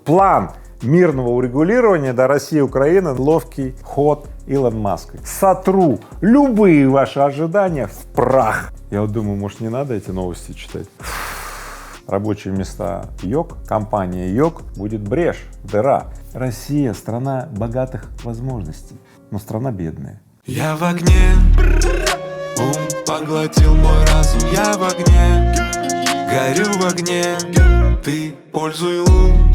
План мирного урегулирования до России и Украины — ловкий ход Илона Маска. Сотру любые ваши ожидания в прах. Я вот думаю, может, не надо эти новости читать? Рабочие места йог, компания йог, будет брешь, дыра. Россия — страна богатых возможностей, но страна бедная. Я в огне, ум поглотил мой разум. Я в огне, горю в огне. Ты пользуй ум,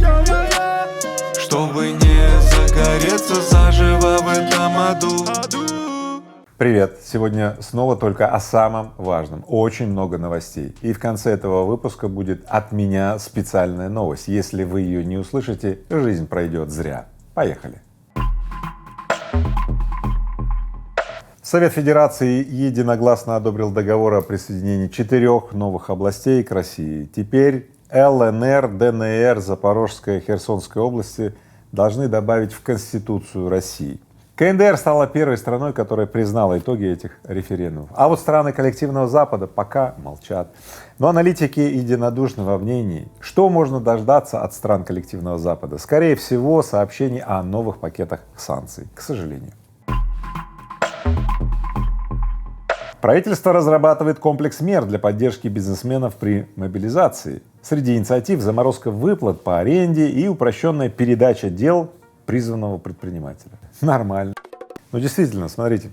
чтобы не загореться заживо в этом аду. Привет! Сегодня снова только о самом важном. Очень много новостей. И в конце этого выпуска будет от меня специальная новость. Если вы ее не услышите, жизнь пройдет зря. Поехали! Совет Федерации единогласно одобрил договор о присоединении 4 новых областей к России. Теперь ЛНР, ДНР, Запорожская и Херсонская области должны добавить в Конституцию России. КНДР стала первой страной, которая признала итоги этих референдумов. А вот страны коллективного Запада пока молчат. Но аналитики единодушны во мнении, что можно дождаться от стран коллективного Запада. Скорее всего, сообщений о новых пакетах санкций, к сожалению. Правительство разрабатывает комплекс мер для поддержки бизнесменов при мобилизации. Среди инициатив — заморозка выплат по аренде и упрощенная передача дел призванного предпринимателя. Нормально. Но действительно, смотрите,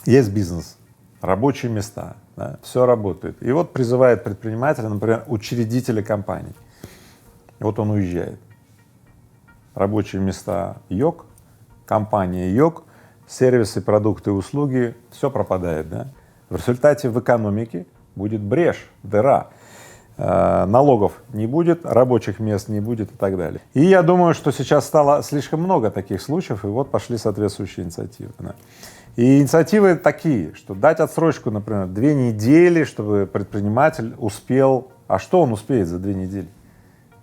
есть бизнес, рабочие места, да, все работает. И вот призывает предпринимателя, например, учредителя компании. Вот он уезжает. Рабочие места йог, компания йог, сервисы, продукты, услуги, все пропадает, да? В результате в экономике будет брешь, дыра. Налогов не будет, рабочих мест не будет и так далее. И я думаю, что сейчас стало слишком много таких случаев, и вот пошли соответствующие инициативы. Да. И инициативы такие, что дать отсрочку, например, 2 недели, чтобы предприниматель успел. А что он успеет за 2 недели?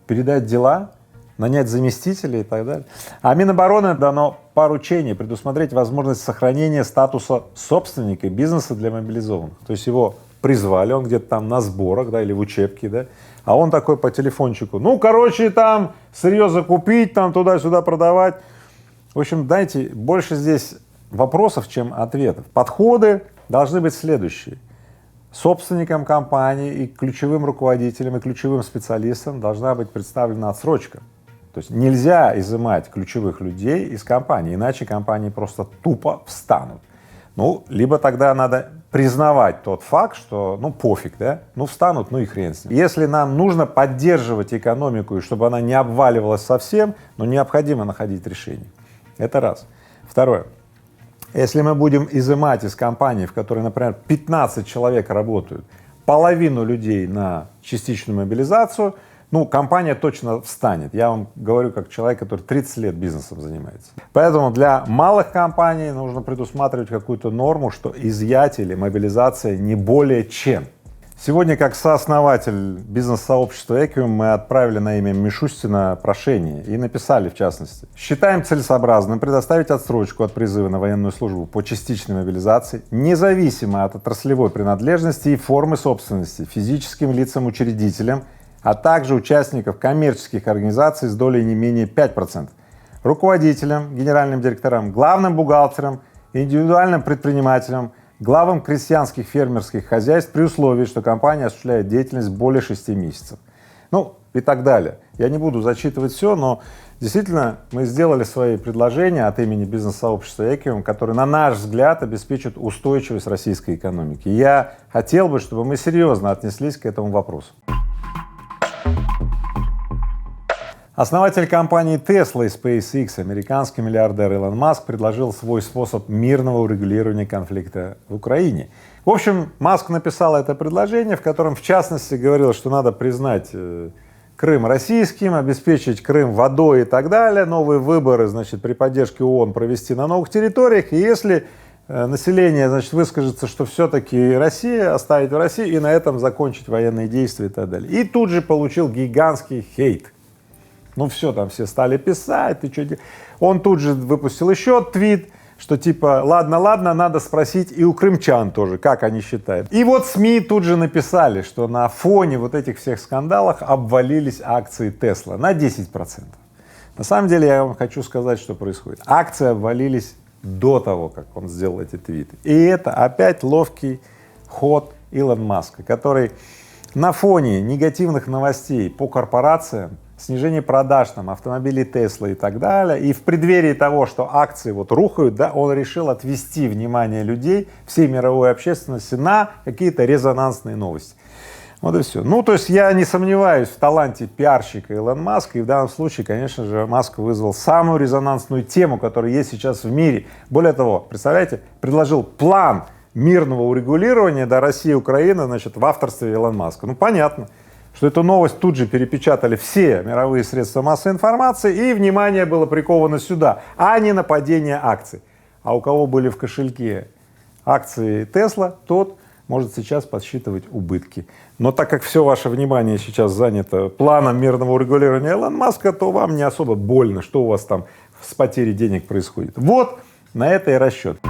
Передать дела, нанять заместителей и так далее. А Минобороны дано поручение предусмотреть возможность сохранения статуса собственника бизнеса для мобилизованных. То есть его призвали, он где-то там на сборах, да, или в учебке, да, а он такой по телефончику: ну, короче, там сырье закупить, там туда-сюда продавать. В общем, дайте больше здесь вопросов, чем ответов. Подходы должны быть следующие. Собственникам компании и ключевым руководителям, и ключевым специалистам должна быть представлена отсрочка. То есть нельзя изымать ключевых людей из компании, иначе компании просто тупо встанут. Ну, либо тогда надо признавать тот факт, что, ну, пофиг, да, ну, встанут, ну и хрен с ним. Если нам нужно поддерживать экономику, и чтобы она не обваливалась совсем, ну, необходимо находить решение. Это раз. Второе. Если мы будем изымать из компании, в которой, например, 15 человек работают, половину людей на частичную мобилизацию, ну, компания точно встанет. Я вам говорю как человек, который 30 лет бизнесом занимается. Поэтому для малых компаний нужно предусматривать какую-то норму, что изъятие или мобилизация не более чем. Сегодня, как сооснователь бизнес-сообщества Equium, мы отправили на имя Мишустина прошение и написали, в частности: считаем целесообразным предоставить отсрочку от призыва на военную службу по частичной мобилизации, независимо от отраслевой принадлежности и формы собственности, физическим лицам-учредителям, а также участников коммерческих организаций с долей не менее 5%, руководителям, генеральным директорам, главным бухгалтерам, индивидуальным предпринимателям, главам крестьянских фермерских хозяйств при условии, что компания осуществляет деятельность более 6 месяцев. Ну и так далее. Я не буду зачитывать все, но действительно мы сделали свои предложения от имени бизнес-сообщества Equium, которые, на наш взгляд, обеспечат устойчивость российской экономики. И я хотел бы, чтобы мы серьезно отнеслись к этому вопросу. Основатель компании Tesla и SpaceX, американский миллиардер Илон Маск, предложил свой способ мирного урегулирования конфликта в Украине. В общем, Маск написал это предложение, в котором, в частности, говорил, что надо признать Крым российским, обеспечить Крым водой и так далее, новые выборы, значит, при поддержке ООН провести на новых территориях, и если население, значит, выскажется, что все-таки Россия, оставить в России, и на этом закончить военные действия и так далее. И тут же получил гигантский хейт. Ну все, там все стали писать, ты что делаешь? Он тут же выпустил еще твит, что типа ладно, надо спросить и у крымчан тоже, как они считают. И вот СМИ тут же написали, что на фоне вот этих всех скандалов обвалились акции Тесла на 10%. На самом деле я вам хочу сказать, что происходит. Акции обвалились до того, как он сделал эти твиты. И это опять ловкий ход Илона Маска, который на фоне негативных новостей по корпорациям, снижение продаж там автомобилей Тесла и так далее, и в преддверии того, что акции вот рухают, да, он решил отвести внимание людей, всей мировой общественности на какие-то резонансные новости. Вот и все. Ну, то есть я не сомневаюсь в таланте пиарщика Илона Маска, и в данном случае, конечно же, Маск вызвал самую резонансную тему, которая есть сейчас в мире. Более того, представляете, предложил план мирного урегулирования, да, России и Украины, значит, в авторстве Илона Маска. Ну, понятно, что эту новость тут же перепечатали все мировые средства массовой информации, и внимание было приковано сюда, а не на падение акций. А у кого были в кошельке акции Тесла, тот может сейчас подсчитывать убытки. Но так как все ваше внимание сейчас занято планом мирного урегулирования Илона Маска, то вам не особо больно, что у вас там с потерей денег происходит. Вот на это и расчет.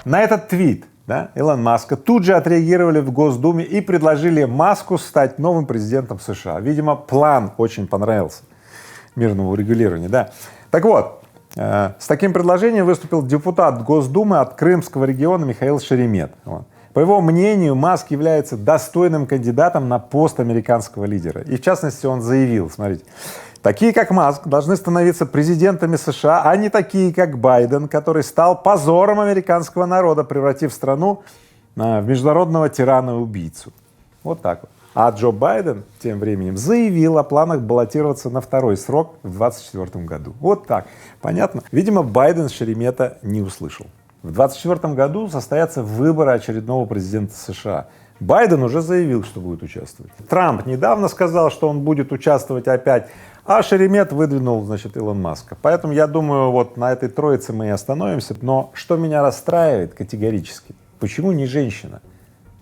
На этот твит, да, Илона Маска тут же отреагировали в Госдуме и предложили Маску стать новым президентом США. Видимо, план очень понравился мирного урегулирования, да. Так вот, с таким предложением выступил депутат Госдумы от Крымского региона Михаил Шеремет. Вот. По его мнению, Маск является достойным кандидатом на пост американского лидера. И в частности он заявил, смотрите, такие как Маск должны становиться президентами США, а не такие как Байден, который стал позором американского народа, превратив страну в международного тирана-убийцу. Вот так вот. А Джо Байден тем временем заявил о планах баллотироваться на второй срок в 2024 году. Вот так. Понятно? Видимо, Байден Шеремета не услышал. В 2024 году состоятся выборы очередного президента США. Байден уже заявил, что будет участвовать. Трамп недавно сказал, что он будет участвовать опять, а Шеремет выдвинул, значит, Илон Маска. Поэтому я думаю, вот на этой троице мы и остановимся. Но что меня расстраивает категорически, почему не женщина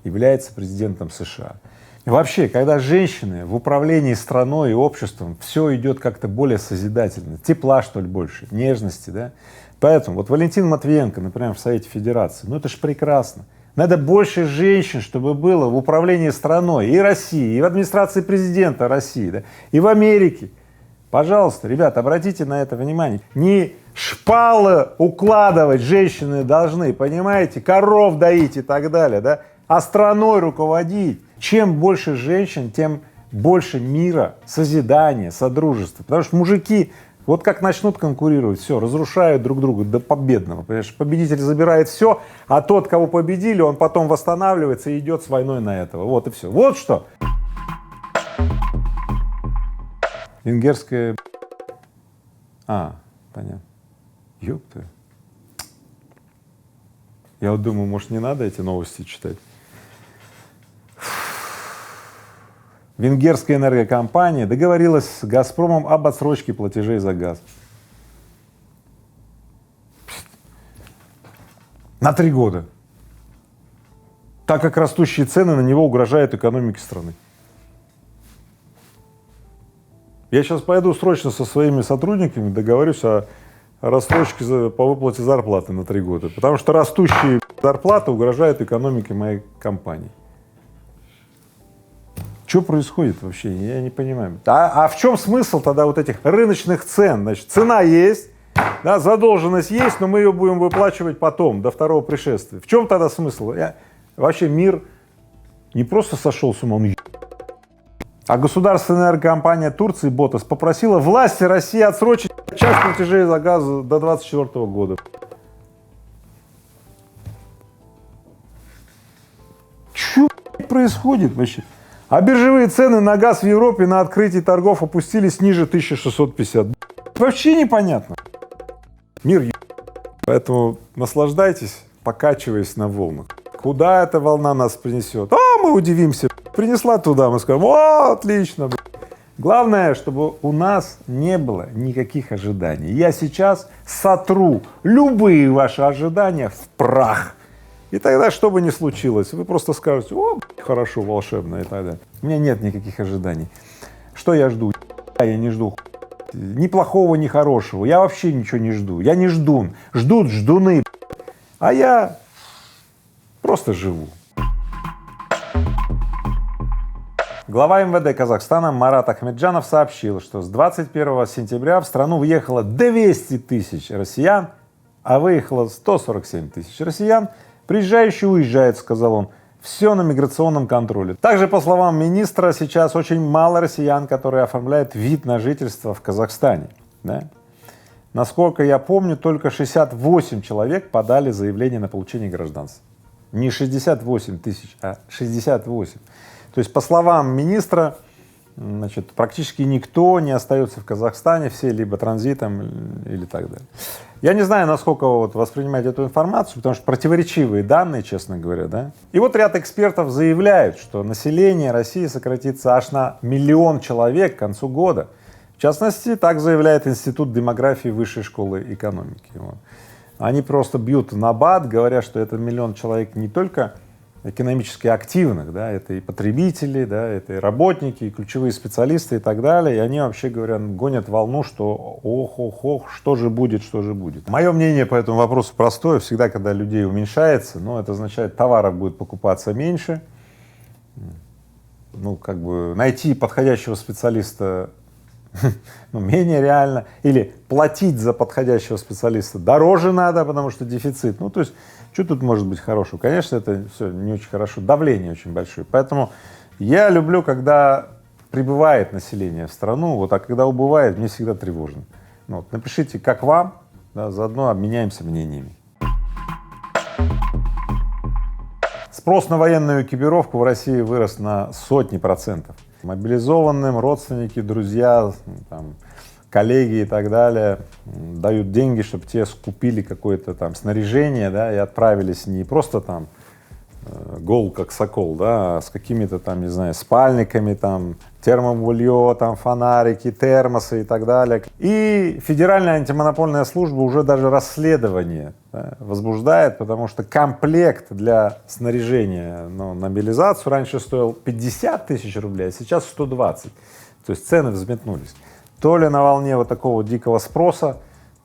является президентом США? И вообще, когда женщины в управлении страной и обществом, все идет как-то более созидательно, тепла, что ли, больше, нежности, да? Поэтому вот Валентин Матвиенко, например, в Совете Федерации, ну это ж прекрасно. Надо больше женщин, чтобы было в управлении страной и России, и в администрации президента России, да, и в Америке. Пожалуйста, ребята, обратите на это внимание. Не шпалы укладывать женщины должны, понимаете, коров доить и так далее, да, а страной руководить. Чем больше женщин, тем больше мира, созидания, содружества. Потому что мужики вот как начнут конкурировать, все, разрушают друг друга до победного. Понимаешь, победитель забирает все, а тот, кого победили, он потом восстанавливается и идет с войной на этого. Вот и все. Вот что. Венгерская... понятно. Ёпта. Я вот думаю, может, не надо эти новости читать. Венгерская энергокомпания договорилась с «Газпромом» об отсрочке платежей за газ. На 3 года. Так как растущие цены на него угрожают экономике страны. Я сейчас пойду срочно со своими сотрудниками договорюсь о рассрочке по выплате зарплаты на 3 года. Потому что растущие зарплаты угрожают экономике моей компании. Что происходит вообще? Я не понимаю. А в чем смысл тогда вот этих рыночных цен? Значит, цена есть, да, задолженность есть, но мы ее будем выплачивать потом, до второго пришествия. В чем тогда смысл? Вообще мир не просто сошел с ума, он а государственная энергокомпания Турции БОТАС попросила власти России отсрочить часть платежей за газ до 2024 года. Что происходит вообще? А биржевые цены на газ в Европе на открытии торгов опустились ниже 1650. Вообще непонятно. Мир Поэтому наслаждайтесь, покачиваясь на волнах. Куда эта волна нас принесет? Мы удивимся. Принесла туда, мы скажем, отлично. Главное, чтобы у нас не было никаких ожиданий. Я сейчас сотру любые ваши ожидания в прах. И тогда, что бы ни случилось, вы просто скажете, хорошо, волшебно и так далее. У меня нет никаких ожиданий. Что я жду? Я не жду. Ни плохого, ни хорошего. Я вообще ничего не жду. Я не ждун. Ждут ждуны, а я просто живу. Глава МВД Казахстана Марат Ахмеджанов сообщил, что с 21 сентября в страну въехало 200 тысяч россиян, а выехало 147 тысяч россиян. Приезжающие уезжают, сказал он. Все на миграционном контроле. Также, по словам министра, сейчас очень мало россиян, которые оформляют вид на жительство в Казахстане. Да? Насколько я помню, только 68 человек подали заявление на получение гражданства. Не 68 тысяч, а 68. То есть, по словам министра, значит, практически никто не остается в Казахстане, все либо транзитом или так далее. Я не знаю, насколько вот воспринимать эту информацию, потому что противоречивые данные, честно говоря, да. И вот ряд экспертов заявляют, что население России сократится аж на 1 миллион человек к концу года. В частности, так заявляет Институт демографии Высшей школы экономики. Вот. Они просто бьют набат, говоря, что это 1 миллион человек не только экономически активных, да, это и потребители, да, это и работники, и ключевые специалисты и так далее, и они, вообще говоря, гонят волну, что ох, что же будет, что же будет. Мое мнение по этому вопросу простое: всегда, когда людей уменьшается, ну, это означает, товаров будет покупаться меньше, ну, как бы найти подходящего специалиста ну, менее реально, или платить за подходящего специалиста дороже надо, потому что дефицит. Ну, то есть, что тут может быть хорошего? Конечно, это все не очень хорошо, давление очень большое. Поэтому я люблю, когда прибывает население в страну, вот, а когда убывает, мне всегда тревожно. Ну, вот, напишите, как вам, да, заодно обменяемся мнениями. Спрос на военную экипировку в России вырос на сотни процентов. Мобилизованным родственники, друзья, там, коллеги и так далее дают деньги, чтобы те скупили какое-то там снаряжение, да, и отправились не просто там гол как сокол, да, а с какими-то там, не знаю, спальниками, там, термобулье, там, фонарики, термосы и так далее. И Федеральная антимонопольная служба уже даже расследование, да, возбуждает, потому что комплект для снаряжения, ну, на мобилизацию раньше стоил 50 тысяч рублей, а сейчас 120. То есть цены взметнулись. То ли на волне вот такого дикого спроса,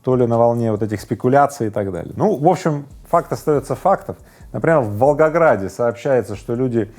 то ли на волне вот этих спекуляций и так далее. Ну, в общем, факт остается фактом. Например, в Волгограде сообщается, что люди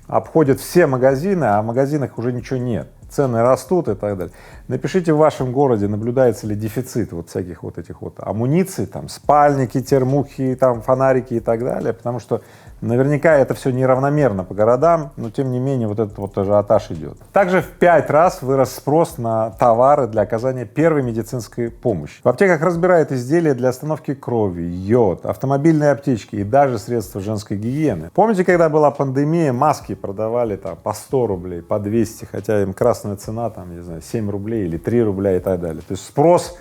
обходят все магазины, а в магазинах уже ничего нет. Цены растут и так далее. Напишите, в вашем городе наблюдается ли дефицит вот всяких вот этих вот амуниций, там, спальники, термухи, там, фонарики и так далее, потому что наверняка это все неравномерно по городам, но тем не менее вот этот вот ажиотаж идет. Также в 5 раз вырос спрос на товары для оказания первой медицинской помощи. В аптеках разбирают изделия для остановки крови, йод, автомобильные аптечки и даже средства женской гигиены. Помните, когда была пандемия, маски продавали там по 100 рублей, по 200, хотя им красная цена там, не знаю, 7 рублей или 3 рубля и так далее. То есть спрос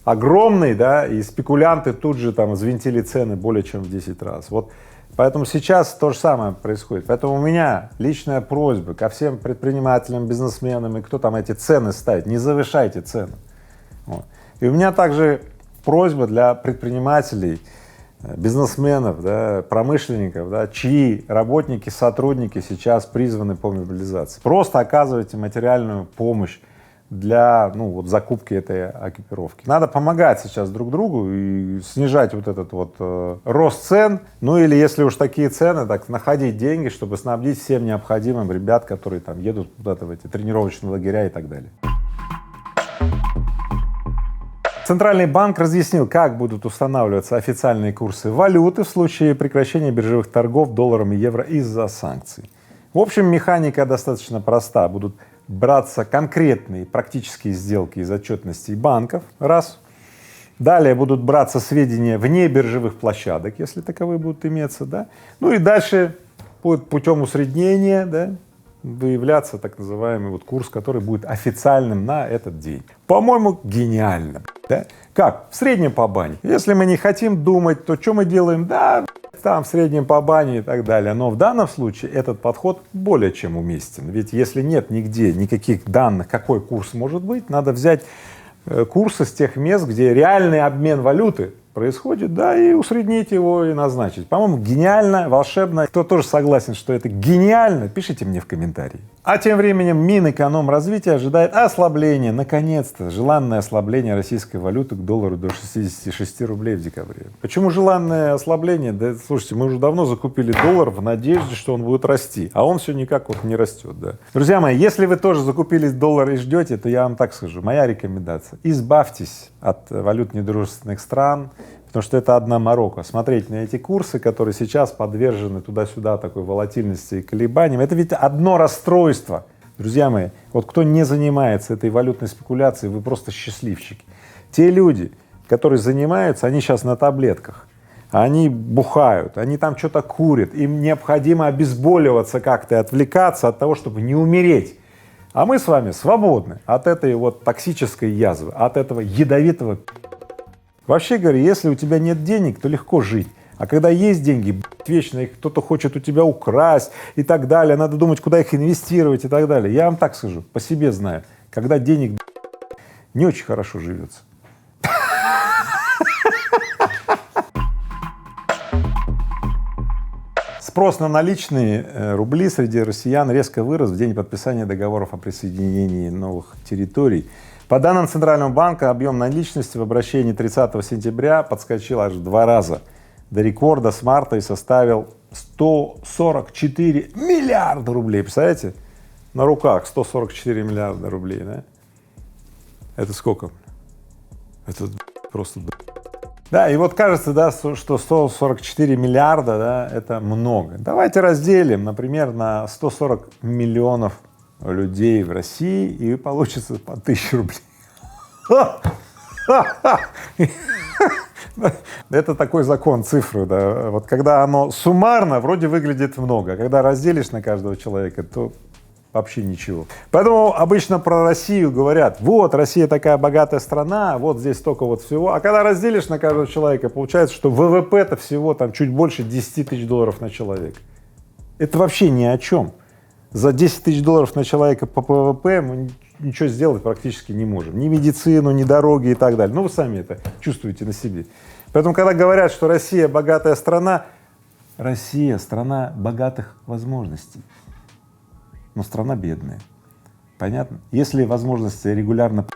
огромный, да, и спекулянты тут же там взвинтили цены более чем в 10 раз. Вот. Поэтому сейчас то же самое происходит. Поэтому у меня личная просьба ко всем предпринимателям, бизнесменам и кто там эти цены ставит: не завышайте цены. Вот. И у меня также просьба для предпринимателей, бизнесменов, да, промышленников, да, чьи работники, сотрудники сейчас призваны по мобилизации. Просто оказывайте материальную помощь для, ну, вот, закупки этой экипировки. Надо помогать сейчас друг другу и снижать вот этот вот рост цен, ну или если уж такие цены, так находить деньги, чтобы снабдить всем необходимым ребят, которые там едут куда-то в эти тренировочные лагеря и так далее. Центральный банк разъяснил, как будут устанавливаться официальные курсы валюты в случае прекращения биржевых торгов долларом и евро из-за санкций. В общем, механика достаточно проста. Будут браться конкретные практические сделки из отчетностей банков, раз. Далее будут браться сведения вне биржевых площадок, если таковые будут иметься, да. Ну и дальше будет путем усреднения, да, выявляться так называемый вот курс, который будет официальным на этот день. По-моему, гениально, да? Как? В среднем по бане. Если мы не хотим думать, то что мы делаем? Да, там в среднем по бане и так далее. Но в данном случае этот подход более чем уместен. Ведь если нет нигде никаких данных, какой курс может быть, надо взять курсы с тех мест, где реальный обмен валюты происходит, да, и усреднить его и назначить. По-моему, гениально, волшебно. Кто тоже согласен, что это гениально, пишите мне в комментарии. А тем временем Минэкономразвития ожидает ослабления, наконец-то, желанное ослабление российской валюты к доллару до 66 рублей в декабре. Почему желанное ослабление? Да, слушайте, мы уже давно закупили доллар в надежде, что он будет расти, а он все никак вот не растет, да. Друзья мои, если вы тоже закупили доллар и ждете, то я вам так скажу, моя рекомендация: избавьтесь от валют недружественных стран, потому что это одна морока. Смотреть на эти курсы, которые сейчас подвержены туда-сюда такой волатильности и колебаниям, это ведь одно расстройство. Друзья мои, вот кто не занимается этой валютной спекуляцией, вы просто счастливчики. Те люди, которые занимаются, они сейчас на таблетках, они бухают, они там что-то курят, им необходимо обезболиваться как-то и отвлекаться от того, чтобы не умереть. А мы с вами свободны от этой вот токсической язвы, от этого ядовитого. Вообще говоря, если у тебя нет денег, то легко жить. А когда есть деньги, вечно их кто-то хочет у тебя украсть и так далее, надо думать, куда их инвестировать и так далее. Я вам так скажу, по себе знаю, когда денег не очень хорошо живется. Спрос на наличные рубли среди россиян резко вырос в день подписания договоров о присоединении новых территорий. По данным Центрального банка, объем наличности в обращении 30 сентября подскочил аж в 2 раза до рекорда с марта и составил 144 миллиарда рублей. Представляете? На руках 144 миллиарда рублей, да? Это сколько? Это просто… Да, и вот кажется, да, что 144 миллиарда, да, это много. Давайте разделим, например, на 140 миллионов людей в России, и получится по 1000 рублей. Это такой закон цифры, да. Вот когда оно суммарно вроде выглядит много, а когда разделишь на каждого человека, то вообще ничего. Поэтому обычно про Россию говорят: вот, Россия такая богатая страна, вот здесь столько вот всего. А когда разделишь на каждого человека, получается, что ВВП-то всего там чуть больше 10 тысяч долларов на человека. Это вообще ни о чем. За 10 тысяч долларов на человека по ВВП мы ничего сделать практически не можем. Ни медицину, ни дороги и так далее. Ну, вы сами это чувствуете на себе. Поэтому, когда говорят, что Россия богатая страна, Россия — страна богатых возможностей, но страна бедная. Понятно? Если возможности регулярно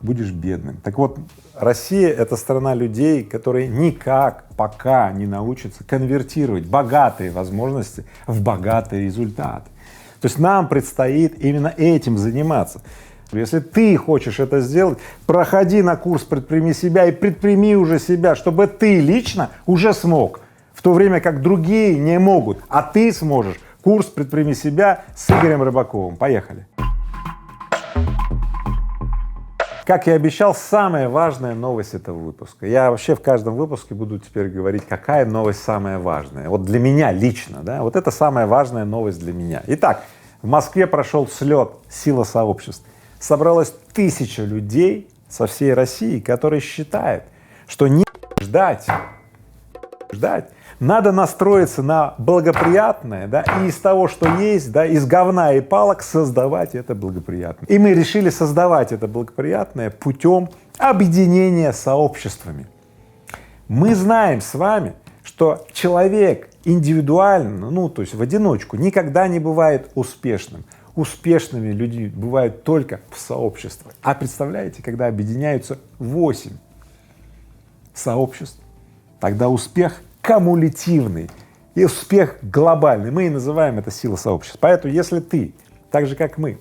будешь бедным. Так вот, Россия — это страна людей, которые никак пока не научатся конвертировать богатые возможности в богатые результаты. То есть нам предстоит именно этим заниматься. Если ты хочешь это сделать, проходи на курс «Предприми себя» и предприми уже себя, чтобы ты лично уже смог, в то время как другие не могут, а ты сможешь. Курс «Предприми себя» с Игорем Рыбаковым. Поехали! Как я обещал, самая важная новость этого выпуска. Я вообще в каждом выпуске буду теперь говорить, какая новость самая важная. Вот для меня лично, да, вот это самая важная новость для меня. Итак, в Москве прошел слет «Сила сообществ». Собралось 1000 людей со всей России, которые считают, что не ждать, надо настроиться на благоприятное, да, и из того, что есть, да, из говна и палок создавать это благоприятное. И мы решили создавать это благоприятное путем объединения сообществами. Мы знаем с вами, что человек индивидуально, ну, то есть в одиночку, никогда не бывает успешным. Успешными людьми бывают только в сообществах. А представляете, когда объединяются 8 сообществ, тогда успех кумулятивный и успех глобальный. Мы и называем это сила сообщества. Поэтому, если ты, так же как мы,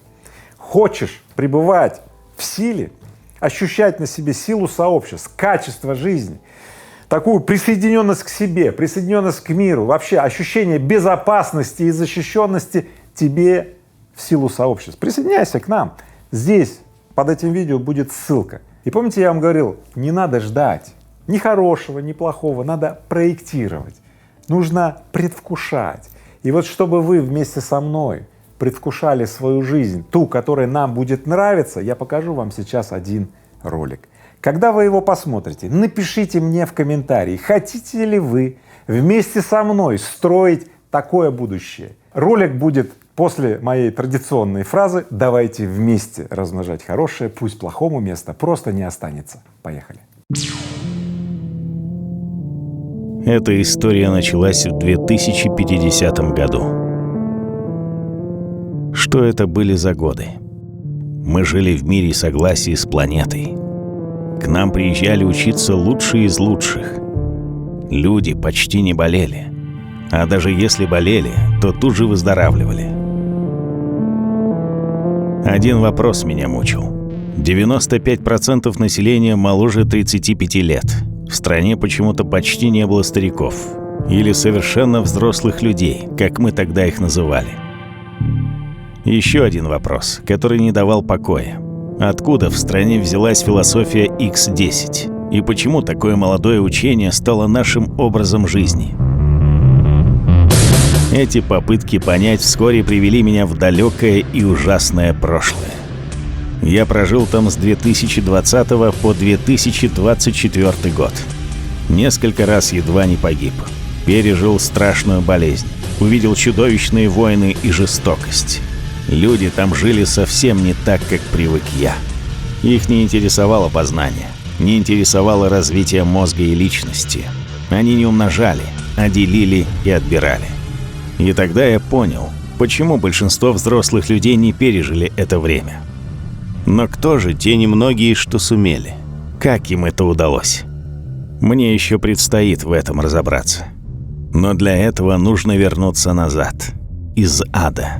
хочешь пребывать в силе, ощущать на себе силу сообществ, качество жизни, такую присоединенность к себе, присоединенность к миру, вообще ощущение безопасности и защищенности, тебе в силу сообществ. Присоединяйся к нам. Здесь под этим видео будет ссылка. И помните, я вам говорил, не надо ждать ни хорошего, ни плохого, надо проектировать, нужно предвкушать. И вот чтобы вы вместе со мной предвкушали свою жизнь, ту, которая нам будет нравиться, я покажу вам сейчас один ролик. Когда вы его посмотрите, напишите мне в комментарии, хотите ли вы вместе со мной строить такое будущее. Ролик будет после моей традиционной фразы «давайте вместе размножать хорошее, пусть плохому места просто не останется». Поехали! Эта история началась в 2050 году. Что это были за годы? Мы жили в мире и согласии с планетой. К нам приезжали учиться лучшие из лучших. Люди почти не болели. А даже если болели, то тут же выздоравливали. Один вопрос меня мучил. 95% населения моложе 35 лет. В стране почему-то почти не было стариков. Или совершенно взрослых людей, как мы тогда их называли. Еще один вопрос, который не давал покоя. Откуда в стране взялась философия X10? И почему такое молодое учение стало нашим образом жизни? Эти попытки понять вскоре привели меня в далекое и ужасное прошлое. Я прожил там с 2020 по 2024 год. Несколько раз едва не погиб. Пережил страшную болезнь. Увидел чудовищные войны и жестокость. Люди там жили совсем не так, как привык я. Их не интересовало познание, не интересовало развитие мозга и личности. Они не умножали, а делили и отбирали. И тогда я понял, почему большинство взрослых людей не пережили это время. Но кто же те немногие, что сумели? Как им это удалось? Мне еще предстоит в этом разобраться. Но для этого нужно вернуться назад, из ада.